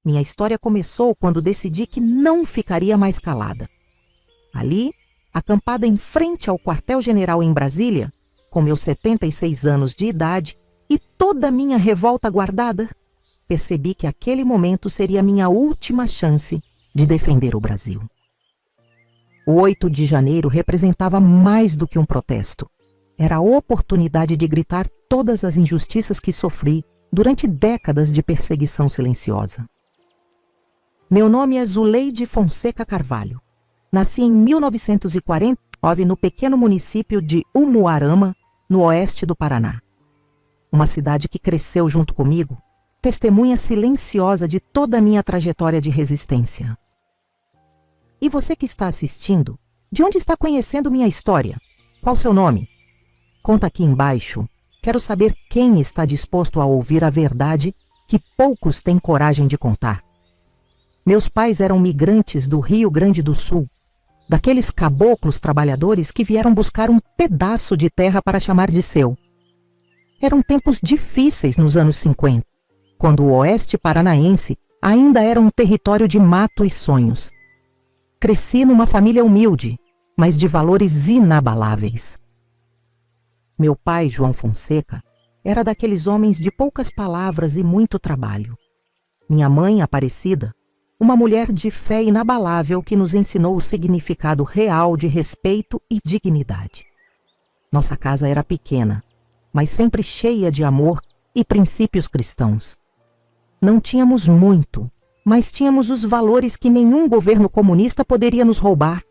Minha história começou quando decidi que não ficaria mais calada. Ali, acampada em frente ao quartel-general em Brasília, com meus 76 anos de idade e toda a minha revolta guardada, percebi que aquele momento seria minha última chance de defender o Brasil. O 8 de janeiro representava mais do que um protesto. Era a oportunidade de gritar todas as injustiças que sofri durante décadas de perseguição silenciosa. Meu nome é Zuleide Fonseca Carvalho. Nasci em 1949 no pequeno município de Umuarama, no oeste do Paraná. Uma cidade que cresceu junto comigo, testemunha silenciosa de toda a minha trajetória de resistência. E você que está assistindo, de onde está conhecendo minha história? Qual seu nome? Conta aqui embaixo. Quero saber quem está disposto a ouvir a verdade que poucos têm coragem de contar. Meus pais eram migrantes do Rio Grande do Sul, daqueles caboclos trabalhadores que vieram buscar um pedaço de terra para chamar de seu. Eram tempos difíceis nos anos 50, quando o oeste paranaense ainda era um território de mato e sonhos. Cresci numa família humilde, mas de valores inabaláveis. Meu pai, João Fonseca, era daqueles homens de poucas palavras e muito trabalho. Minha mãe, Aparecida, uma mulher de fé inabalável que nos ensinou o significado real de respeito e dignidade. Nossa casa era pequena, mas sempre cheia de amor e princípios cristãos. Não tínhamos muito, mas tínhamos os valores que nenhum governo comunista poderia nos roubar.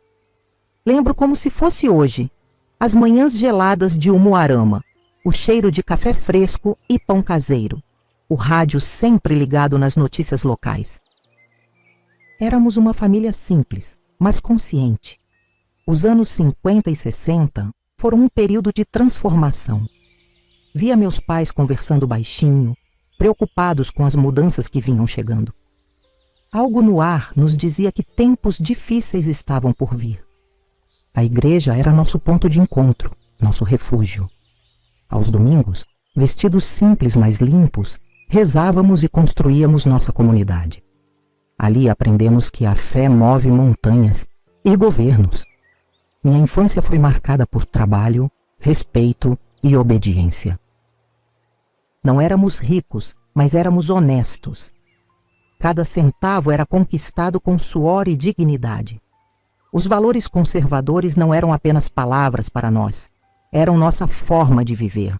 Lembro como se fosse hoje, as manhãs geladas de Umuarama, o cheiro de café fresco e pão caseiro, o rádio sempre ligado nas notícias locais. Éramos uma família simples, mas consciente. Os anos 50 e 60 foram um período de transformação. Via meus pais conversando baixinho, preocupados com as mudanças que vinham chegando. Algo no ar nos dizia que tempos difíceis estavam por vir. A igreja era nosso ponto de encontro, nosso refúgio. Aos domingos, vestidos simples, mas limpos, rezávamos e construíamos nossa comunidade. Ali aprendemos que a fé move montanhas e governos. Minha infância foi marcada por trabalho, respeito e obediência. Não éramos ricos, mas éramos honestos. Cada centavo era conquistado com suor e dignidade. Os valores conservadores não eram apenas palavras para nós, eram nossa forma de viver.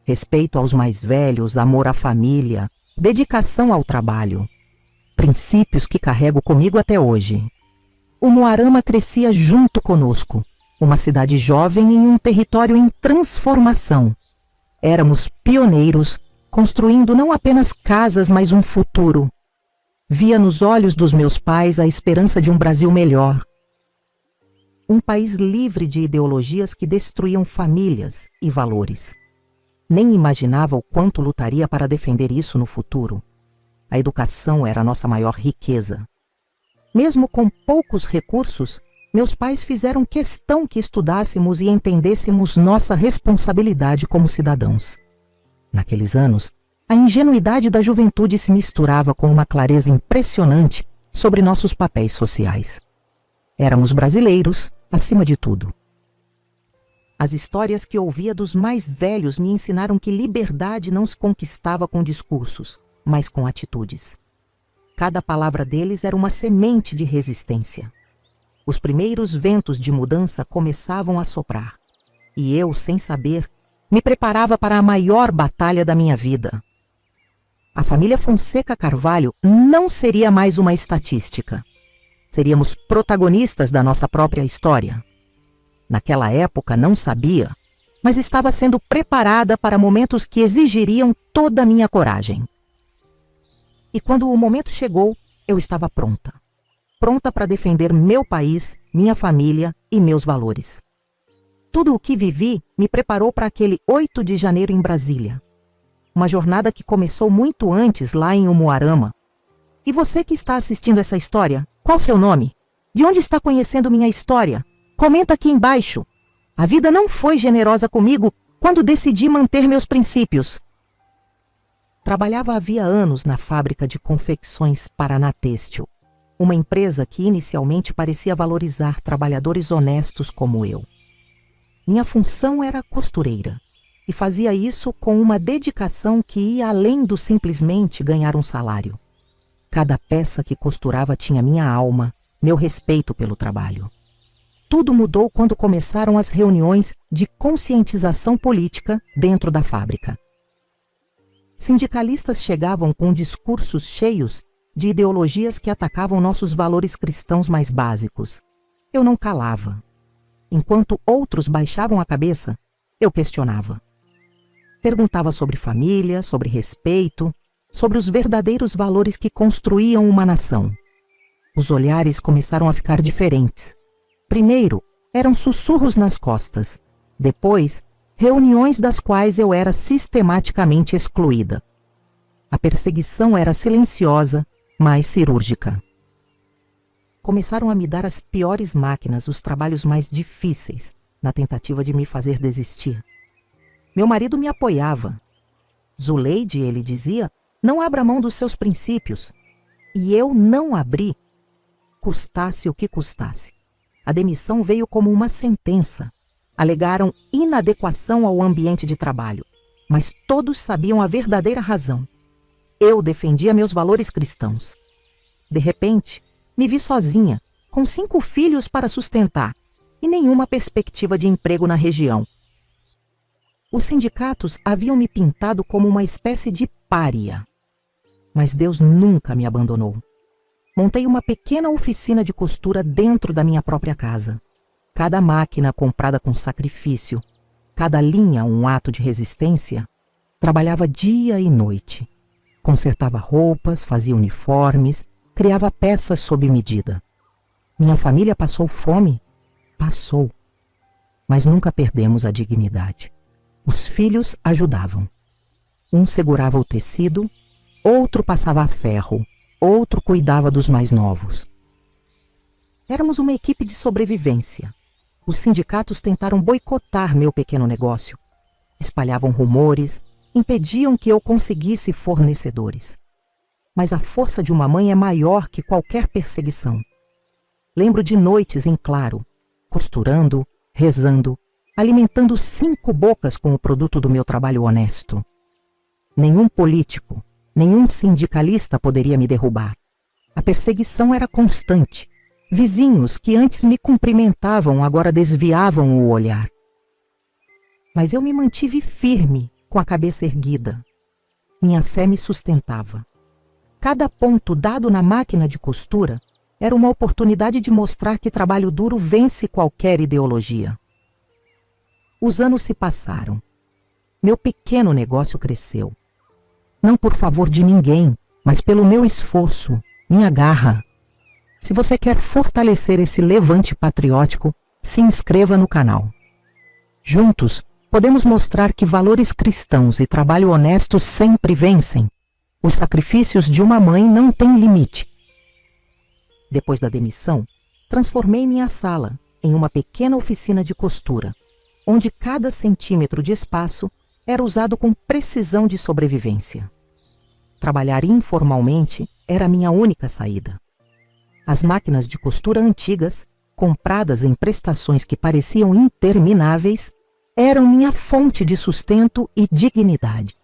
Respeito aos mais velhos, amor à família, dedicação ao trabalho. Princípios que carrego comigo até hoje. Umuarama crescia junto conosco, uma cidade jovem em um território em transformação. Éramos pioneiros, construindo não apenas casas, mas um futuro. Via nos olhos dos meus pais a esperança de um Brasil melhor. Um país livre de ideologias que destruíam famílias e valores. Nem imaginava o quanto lutaria para defender isso no futuro. A educação era a nossa maior riqueza. Mesmo com poucos recursos, meus pais fizeram questão que estudássemos e entendêssemos nossa responsabilidade como cidadãos. Naqueles anos, a ingenuidade da juventude se misturava com uma clareza impressionante sobre nossos papéis sociais. Éramos brasileiros, acima de tudo. As histórias que ouvia dos mais velhos me ensinaram que liberdade não se conquistava com discursos, mas com atitudes. Cada palavra deles era uma semente de resistência. Os primeiros ventos de mudança começavam a soprar. E eu, sem saber, me preparava para a maior batalha da minha vida. A família Fonseca Carvalho não seria mais uma estatística. Seríamos protagonistas da nossa própria história. Naquela época não sabia, mas estava sendo preparada para momentos que exigiriam toda a minha coragem. E quando o momento chegou, eu estava pronta. Pronta para defender meu país, minha família e meus valores. Tudo o que vivi me preparou para aquele 8 de janeiro em Brasília. Uma jornada que começou muito antes lá em Umuarama. E você que está assistindo essa história, qual seu nome? De onde está conhecendo minha história? Comenta aqui embaixo. A vida não foi generosa comigo quando decidi manter meus princípios. trabalhava havia anos na fábrica de confecções Paraná Têxtil, uma empresa que inicialmente parecia valorizar trabalhadores honestos como eu. Minha função era costureira, e fazia isso com uma dedicação que ia além do simplesmente ganhar um salário. Cada peça que costurava tinha minha alma, meu respeito pelo trabalho. Tudo mudou quando começaram as reuniões de conscientização política dentro da fábrica. Sindicalistas chegavam com discursos cheios de ideologias que atacavam nossos valores cristãos mais básicos. Eu não calava. Enquanto outros baixavam a cabeça, eu questionava. Perguntava sobre família, sobre respeito, sobre os verdadeiros valores que construíam uma nação. Os olhares começaram a ficar diferentes. Primeiro, eram sussurros nas costas. Depois, reuniões das quais eu era sistematicamente excluída. A perseguição era silenciosa, mas cirúrgica. Começaram a me dar as piores máquinas, os trabalhos mais difíceis, na tentativa de me fazer desistir. Meu marido me apoiava. Zuleide, ele dizia, não abra mão dos seus princípios. E eu não abri, custasse o que custasse. A demissão veio como uma sentença. Alegaram inadequação ao ambiente de trabalho, mas todos sabiam a verdadeira razão. Eu defendia meus valores cristãos. De repente, me vi sozinha, com 5 filhos para sustentar e nenhuma perspectiva de emprego na região. Os sindicatos haviam me pintado como uma espécie de pária. Mas Deus nunca me abandonou. Montei uma pequena oficina de costura dentro da minha própria casa. Cada máquina comprada com sacrifício, cada linha um ato de resistência, trabalhava dia e noite. Consertava roupas, fazia uniformes, criava peças sob medida. Minha família passou fome? Passou. Mas nunca perdemos a dignidade. Os filhos ajudavam. Um segurava o tecido, outro passava a ferro, outro cuidava dos mais novos. Éramos uma equipe de sobrevivência. Os sindicatos tentaram boicotar meu pequeno negócio. Espalhavam rumores, impediam que eu conseguisse fornecedores. Mas a força de uma mãe é maior que qualquer perseguição. Lembro de noites em claro, costurando, rezando, alimentando 5 bocas com o produto do meu trabalho honesto. Nenhum político, nenhum sindicalista poderia me derrubar. A perseguição era constante. Vizinhos que antes me cumprimentavam agora desviavam o olhar. Mas eu me mantive firme, com a cabeça erguida. Minha fé me sustentava. Cada ponto dado na máquina de costura era uma oportunidade de mostrar que trabalho duro vence qualquer ideologia. Os anos se passaram. Meu pequeno negócio cresceu. Não por favor de ninguém, mas pelo meu esforço, minha garra. Se você quer fortalecer esse levante patriótico, se inscreva no canal. Juntos, podemos mostrar que valores cristãos e trabalho honesto sempre vencem. Os sacrifícios de uma mãe não têm limite. Depois da demissão, transformei minha sala em uma pequena oficina de costura, onde cada centímetro de espaço era usado com precisão de sobrevivência. Trabalhar informalmente era a minha única saída. As máquinas de costura antigas, compradas em prestações que pareciam intermináveis, eram minha fonte de sustento e dignidade.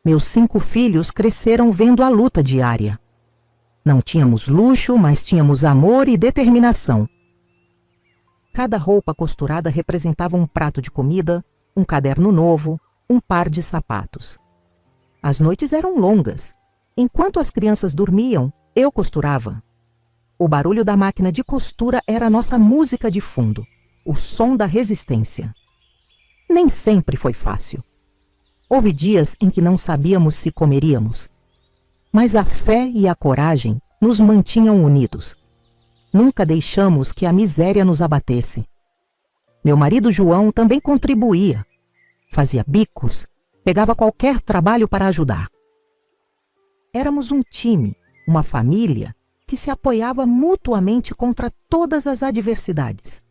Meus 5 filhos cresceram vendo a luta diária. Não tínhamos luxo, mas tínhamos amor e determinação. Cada roupa costurada representava um prato de comida, um caderno novo, um par de sapatos. As noites eram longas. Enquanto as crianças dormiam, eu costurava. O barulho da máquina de costura era a nossa música de fundo, o som da resistência. Nem sempre foi fácil. Houve dias em que não sabíamos se comeríamos. Mas a fé e a coragem nos mantinham unidos. Nunca deixamos que a miséria nos abatesse. Meu marido João também contribuía. Fazia bicos, pegava qualquer trabalho para ajudar. Éramos um time, uma família, que se apoiava mutuamente contra todas as adversidades.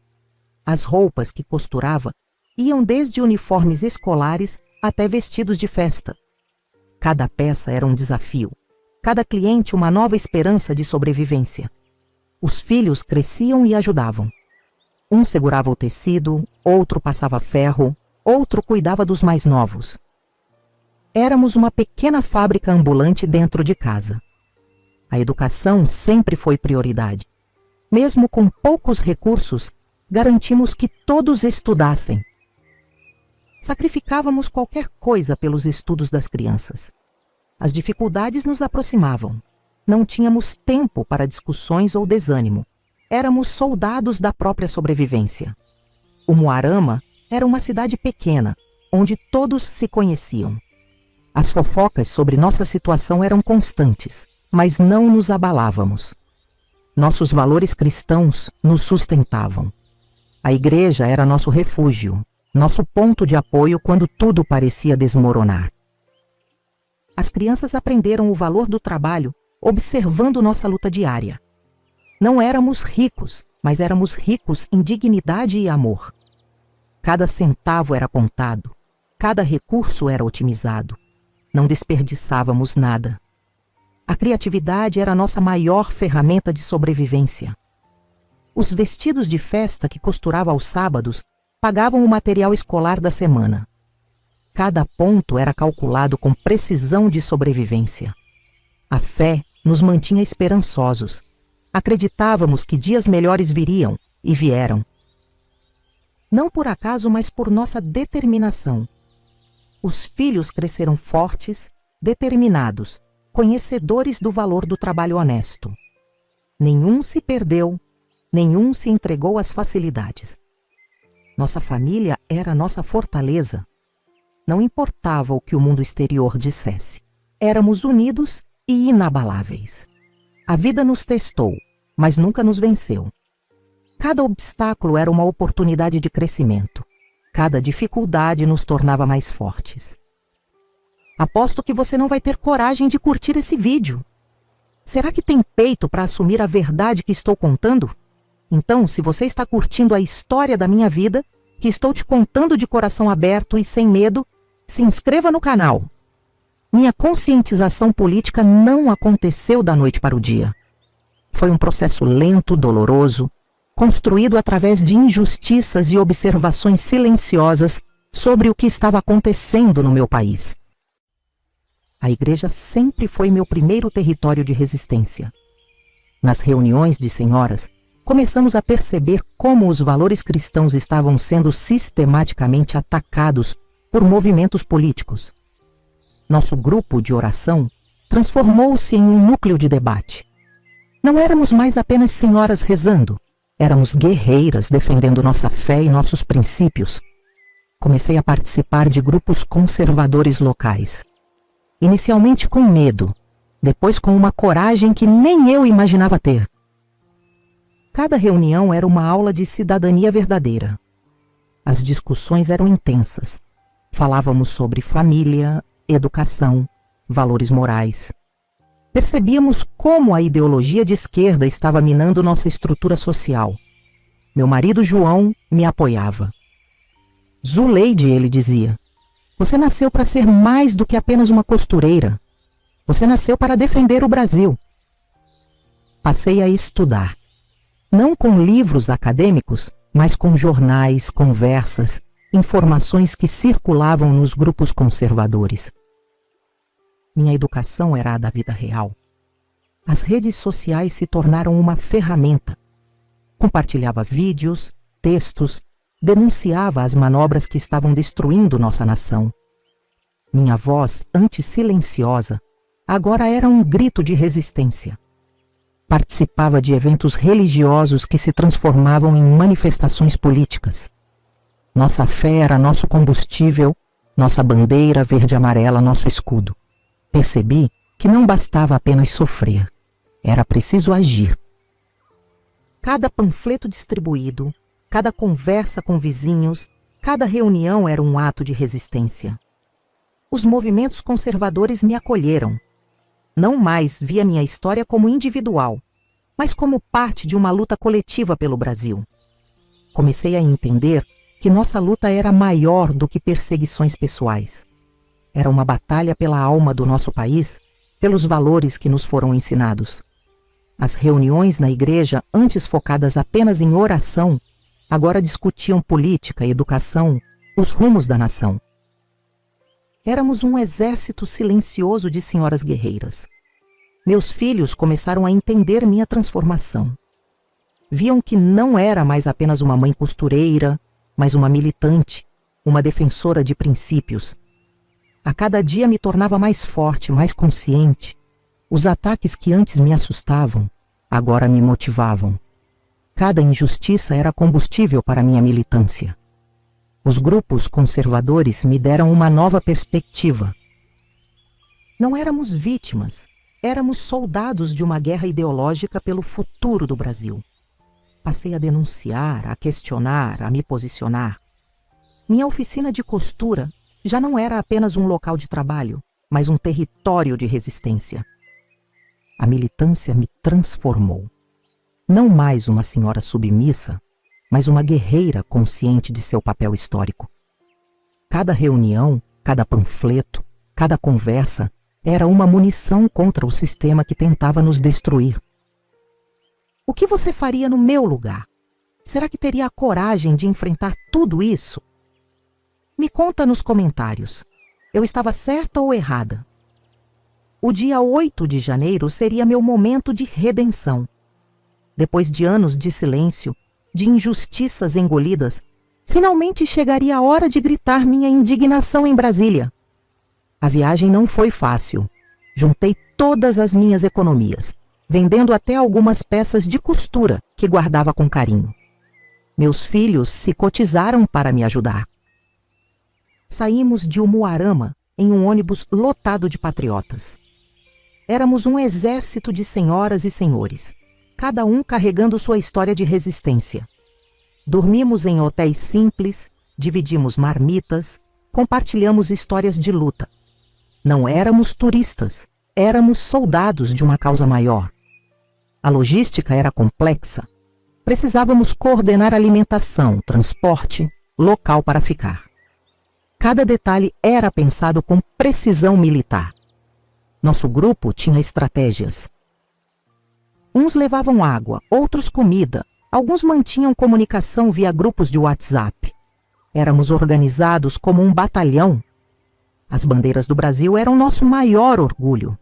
As roupas que costurava iam desde uniformes escolares até vestidos de festa. Cada peça era um desafio, cada cliente uma nova esperança de sobrevivência. Os filhos cresciam e ajudavam. Um segurava o tecido, outro passava ferro, outro cuidava dos mais novos. Éramos uma pequena fábrica ambulante dentro de casa. A educação sempre foi prioridade. Mesmo com poucos recursos, garantimos que todos estudassem. Sacrificávamos qualquer coisa pelos estudos das crianças. As dificuldades nos aproximavam. Não tínhamos tempo para discussões ou desânimo. Éramos soldados da própria sobrevivência. Umuarama era uma cidade pequena, onde todos se conheciam. As fofocas sobre nossa situação eram constantes, mas não nos abalávamos. Nossos valores cristãos nos sustentavam. A igreja era nosso refúgio, nosso ponto de apoio quando tudo parecia desmoronar. As crianças aprenderam o valor do trabalho observando nossa luta diária. Não éramos ricos, mas éramos ricos em dignidade e amor. Cada centavo era contado, cada recurso era otimizado. Não desperdiçávamos nada. A criatividade era a nossa maior ferramenta de sobrevivência. Os vestidos de festa que costurava aos sábados pagavam o material escolar da semana. Cada ponto era calculado com precisão de sobrevivência. A fé nos mantinha esperançosos. Acreditávamos que dias melhores viriam, e vieram. Não por acaso, mas por nossa determinação. Os filhos cresceram fortes, determinados, conhecedores do valor do trabalho honesto. Nenhum se perdeu, nenhum se entregou às facilidades. Nossa família era nossa fortaleza. Não importava o que o mundo exterior dissesse. Éramos unidos e inabaláveis. A vida nos testou, mas nunca nos venceu. Cada obstáculo era uma oportunidade de crescimento. Cada dificuldade nos tornava mais fortes. Aposto que você não vai ter coragem de curtir esse vídeo. Será que tem peito para assumir a verdade que estou contando? Então, se você está curtindo a história da minha vida, que estou te contando de coração aberto e sem medo, se inscreva no canal. Minha conscientização política não aconteceu da noite para o dia. Foi um processo lento, doloroso, construído através de injustiças e observações silenciosas sobre o que estava acontecendo no meu país. A igreja sempre foi meu primeiro território de resistência. Nas reuniões de senhoras, começamos a perceber como os valores cristãos estavam sendo sistematicamente atacados por movimentos políticos. Nosso grupo de oração transformou-se em um núcleo de debate. Não éramos mais apenas senhoras rezando, éramos guerreiras defendendo nossa fé e nossos princípios. Comecei a participar de grupos conservadores locais. Inicialmente com medo, depois com uma coragem que nem eu imaginava ter. Cada reunião era uma aula de cidadania verdadeira. As discussões eram intensas. Falávamos sobre família, educação, valores morais. Percebíamos como a ideologia de esquerda estava minando nossa estrutura social. Meu marido João me apoiava. Zuleide, ele dizia, você nasceu para ser mais do que apenas uma costureira. Você nasceu para defender o Brasil. Passei a estudar. Não com livros acadêmicos, mas com jornais, conversas, informações que circulavam nos grupos conservadores. Minha educação era a da vida real. As redes sociais se tornaram uma ferramenta. Compartilhava vídeos, textos, denunciava as manobras que estavam destruindo nossa nação. Minha voz, antes silenciosa, agora era um grito de resistência. Participava de eventos religiosos que se transformavam em manifestações políticas. Nossa fé era nosso combustível, nossa bandeira verde e amarela, nosso escudo. Percebi que não bastava apenas sofrer, era preciso agir. Cada panfleto distribuído, cada conversa com vizinhos, cada reunião era um ato de resistência. Os movimentos conservadores me acolheram. Não mais via minha história como individual, mas como parte de uma luta coletiva pelo Brasil. Comecei a entender que nossa luta era maior do que perseguições pessoais. Era uma batalha pela alma do nosso país, pelos valores que nos foram ensinados. As reuniões na igreja, antes focadas apenas em oração, agora discutiam política, educação, os rumos da nação. Éramos um exército silencioso de senhoras guerreiras. Meus filhos começaram a entender minha transformação. Viam que não era mais apenas uma mãe costureira, mas uma militante, uma defensora de princípios. A cada dia me tornava mais forte, mais consciente. Os ataques que antes me assustavam, agora me motivavam. Cada injustiça era combustível para minha militância. Os grupos conservadores me deram uma nova perspectiva. Não éramos vítimas, éramos soldados de uma guerra ideológica pelo futuro do Brasil. Passei a denunciar, a questionar, a me posicionar. Minha oficina de costura já não era apenas um local de trabalho, mas um território de resistência. A militância me transformou. Não mais uma senhora submissa, mas uma guerreira consciente de seu papel histórico. Cada reunião, cada panfleto, cada conversa era uma munição contra o sistema que tentava nos destruir. O que você faria no meu lugar? Será que teria a coragem de enfrentar tudo isso? Me conta nos comentários. Eu estava certa ou errada? O dia 8 de janeiro seria meu momento de redenção. Depois de anos de silêncio, de injustiças engolidas, finalmente chegaria a hora de gritar minha indignação em Brasília. A viagem não foi fácil. Juntei todas as minhas economias, vendendo até algumas peças de costura que guardava com carinho. Meus filhos se cotizaram para me ajudar. Saímos de Umuarama em um ônibus lotado de patriotas. Éramos um exército de senhoras e senhores, cada um carregando sua história de resistência. Dormimos em hotéis simples, dividimos marmitas, compartilhamos histórias de luta. Não éramos turistas, éramos soldados de uma causa maior. A logística era complexa. Precisávamos coordenar alimentação, transporte, local para ficar. Cada detalhe era pensado com precisão militar. Nosso grupo tinha estratégias. Uns levavam água, outros comida, alguns mantinham comunicação via grupos de WhatsApp. Éramos organizados como um batalhão. As bandeiras do Brasil eram nosso maior orgulho.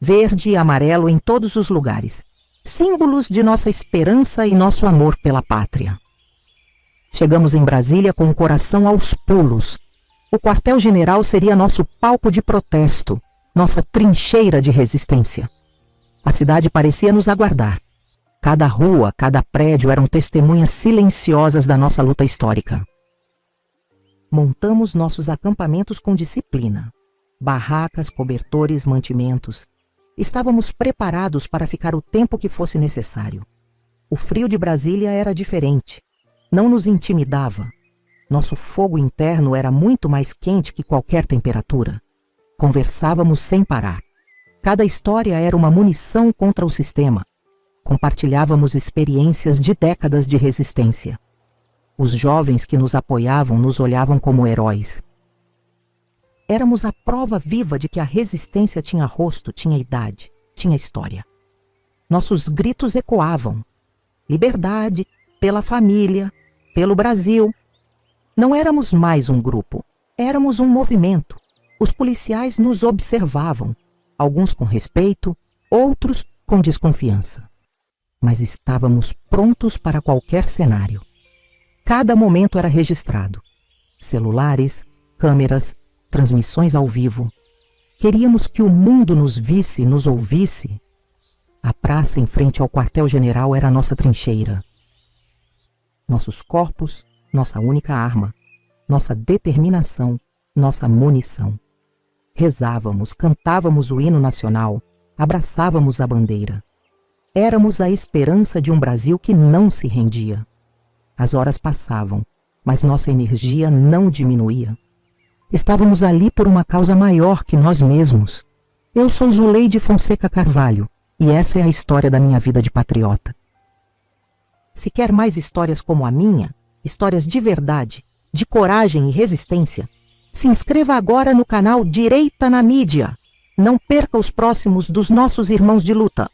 Verde e amarelo em todos os lugares, símbolos de nossa esperança e nosso amor pela pátria. Chegamos em Brasília com o coração aos pulos. O quartel-general seria nosso palco de protesto, nossa trincheira de resistência. A cidade parecia nos aguardar. Cada rua, cada prédio eram testemunhas silenciosas da nossa luta histórica. Montamos nossos acampamentos com disciplina. Barracas, cobertores, mantimentos. Estávamos preparados para ficar o tempo que fosse necessário. O frio de Brasília era diferente. Não nos intimidava. Nosso fogo interno era muito mais quente que qualquer temperatura. Conversávamos sem parar. Cada história era uma munição contra o sistema. Compartilhávamos experiências de décadas de resistência. Os jovens que nos apoiavam nos olhavam como heróis. Éramos a prova viva de que a resistência tinha rosto, tinha idade, tinha história. Nossos gritos ecoavam. Liberdade, pela família, pelo Brasil. Não éramos mais um grupo, éramos um movimento. Os policiais nos observavam, alguns com respeito, outros com desconfiança. Mas estávamos prontos para qualquer cenário. Cada momento era registrado. Celulares, câmeras, transmissões ao vivo. Queríamos que o mundo nos visse, nos ouvisse. A praça em frente ao quartel-general era a nossa trincheira. Nossos corpos, nossa única arma, nossa determinação, nossa munição. Rezávamos, cantávamos o hino nacional, abraçávamos a bandeira. Éramos a esperança de um Brasil que não se rendia. As horas passavam, mas nossa energia não diminuía. Estávamos ali por uma causa maior que nós mesmos. Eu sou Zuleide Fonseca Carvalho, e essa é a história da minha vida de patriota. Se quer mais histórias como a minha, histórias de verdade, de coragem e resistência, Se inscreva agora no canal Direita na Mídia. Não perca os próximos dos nossos irmãos de luta.